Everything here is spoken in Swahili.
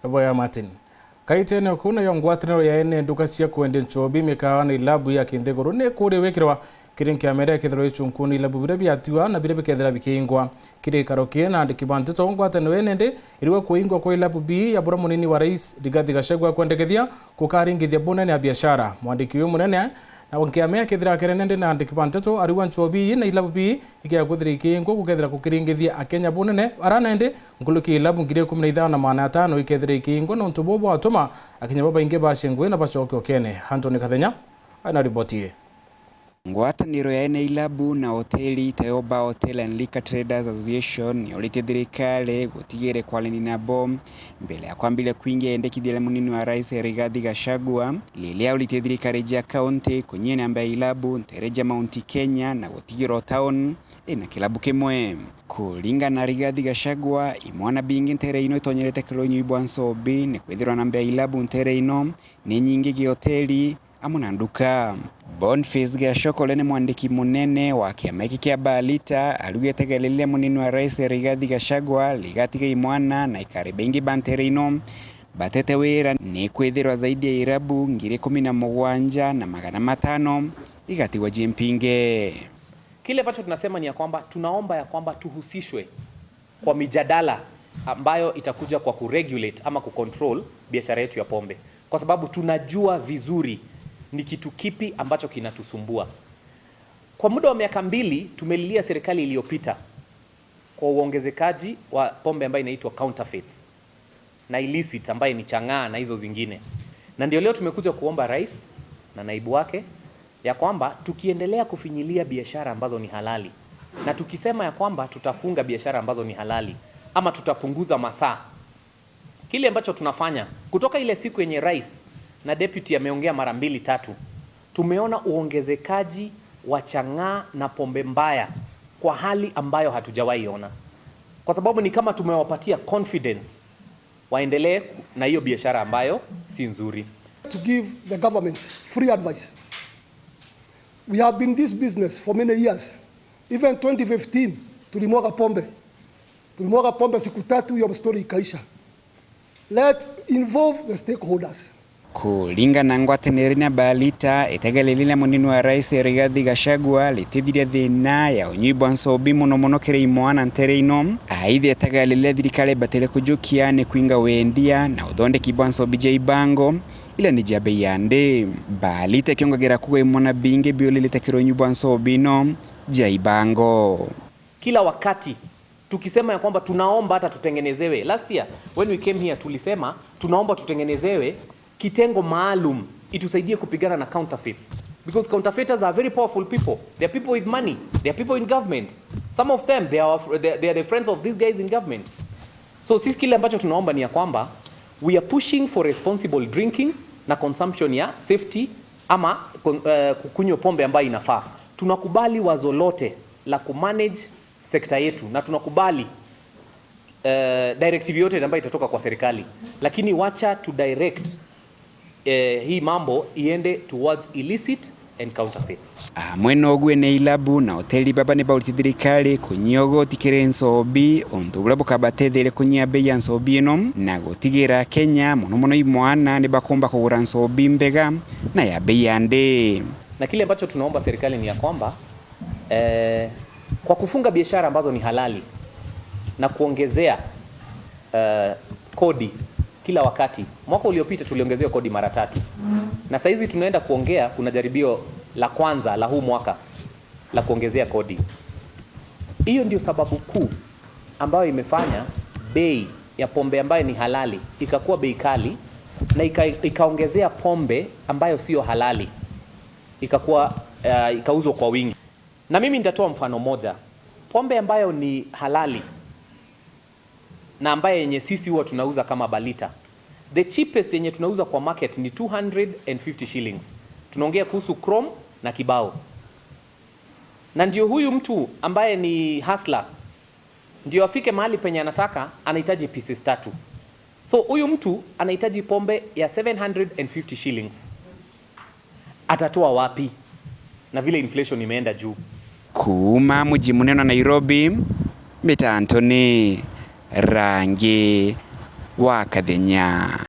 Boya Martin. KAMITINE kuna yongwataniro ya EENE nduka cia kwende nchobi mikawa na IRABU ya kindegoro ne kuri wekirwa kirin kamera kithiro ichunkuni IRABU bire byatiwa na bire bikethera bikingwa kire karokie na ndikibantito ngwataniro EENE iriwa kuingwa kwa IRABU B ya bura munini wa rais Rigathi GACHAGUA kwendekithia kukaringithia BUNENE Abiacaara mwandiki uyu munene na wankiamea kithira kerenende na ndikibantito ariwa nchobi na IRABU B ikia kuthira ikingwa kukethera kukiringithia AKENYA BUNENE aranende nguluki IRABU ngire 15 na maana 5 ikethira ikingwa na ntubobo atuma AKENYA BABAINGI bashengwe na bacoke UKIENE Antony Kathenya ana ripoti. Ngwataniro ya EENE IRABU na hoteli Iromba Hotel and Liquor Traders Association yolete thirikari gutigire kwaleni nabo mbele ya kwambile kuingia endekithia munini wa rais Rigathi GACHAGUA lilia olete thirikari ja county kunyene ambaye IRABU ntereja Mount Kenya na gutigiro town ina kilabu kimwe kulinga na Rigathi GACHAGUA imwana bingi ntere ino itonyerete kilonyu ibwansobi ne kwithirwa namba IRABU ntere ino ni nyingi gi hoteli amuna nduka. Boniface Gashokole ni mwandiki munene wa kiama kia Balita alugetegelele munini wa rais Rigathi GACHAGUA ligatiga imwana na ikaribengi banterino batete wera ni kwithirwa zaidi ya IRABU ngire 17 na magana 5 igatiwa jimpinge. Kile ambacho tunasema ni ya kwamba tunaomba ya kwamba tuhusishwe kwa mijadala ambayo itakuja kwa kuregulate ama kucontrol biashara yetu ya pombe, kwa sababu tunajua vizuri ni kitu kipi ambacho kinatusumbua. Kwa muda wa miaka 2 tumelilia serikali iliyopita kwa uongezekaji wa pombe ambayo inaitwa counterfeits na illicit ambayo ni chang'aa na hizo zingine. Na ndio leo tumekuja kuomba rais na naibu wake ya kwamba tukiendelea kufinyilia biashara ambazo ni halali na tukisema ya kwamba tutafunga biashara ambazo ni halali ama tutapunguza masaa, kile ambacho tunafanya kutoka ile siku yenye rais na deputy ameongea mara 2-3 tumeona uongezekaji wa chang'aa na pombe mbaya kwa hali ambayo hatujawahi ona, kwa sababu ni kama tumewapatia confidence waendelee na hiyo biashara ambayo si nzuri. To give the government free advice. We have been in this business for many years. Even 2015 tulimwaga pombe siku 3 hiyo story ikaisha. Let's involve the stakeholders. Kulinga na ngwataniro na Balita itegelelele munini wa rais Rigathi GACHAGUA litithiria thina ya unyibwa nsobi muno kire imwana ntere ino aithe itegelelele thirikari batele kujukia ne kuinga wendia na uthondeki bwa nsobi ja ibango ila ni ja bei ya nde. Balita kiongagera kuwa imwana bingi biolelete kiro unyibwa nsobi no ja ibango. Kila wakati tukisema ya kwamba tunaomba hata tutengenezewe. Last year when we came here tulisema tunaomba tutengenezewe kitengo maalum itusaidie kupigana na counterfeits, because counterfeiters are very powerful people. They are people with money, they are people in government. Some of them they are the friends of these guys in government. So sisi kile ambacho tunaomba ni ya kwamba we are pushing for responsible drinking na consumption ya safety ama kukunywa pombe ambayo inafaa. Tunakubali wazo lote la kumanage sekta yetu na tunakubali directive yote ambayo itatoka kwa serikali, lakini wacha to direct hii mambo iende towards illicit and counterfeits. Mweno ogwene IRABU na hoteli baba ne bauti thirikari kunyogo tikire nsobi ontubula bukabatethele kunyia bei ya nsobi ino na gutigira Kenya muno imwana ne bakomba kugura nsobi mbega na ya bei ya nde. Na kile ambacho tunaomba serikali ni ya kwamba kwa kufunga biashara ambazo ni halali na kuongezea kodi kila wakati. Mwaka uliopita tuliongezewa kodi mara 3. Na sasa hizi tunaenda kuongea, kuna jaribio la kwanza la huu mwaka la kuongezea kodi. Hiyo ndio sababu kuu ambayo imefanya bei ya pombe ambayo ni halali ikakuwa bei kali na ikaongezea pombe ambayo sio halali ikakuwa ikauzwa kwa wingi. Na mimi nitatoa mfano moja. Pombe ambayo ni halali na ambaye yenye sisi huwa tunauza kama Balita, the cheapest yenye tunauza kwa market ni 250 shillings. Tunaongea kuhusu Chrome na Kibao. Na ndio huyu mtu ambaye ni hustler ndio afike mahali penye anataka, anahitaji pieces 3. So huyu mtu anahitaji pombe ya 750 shillings. Atatoa wapi? Na vile inflation imeenda juu. Kuma mji munene wa Nairobi, Meta Antony Rangi wa Kathenya.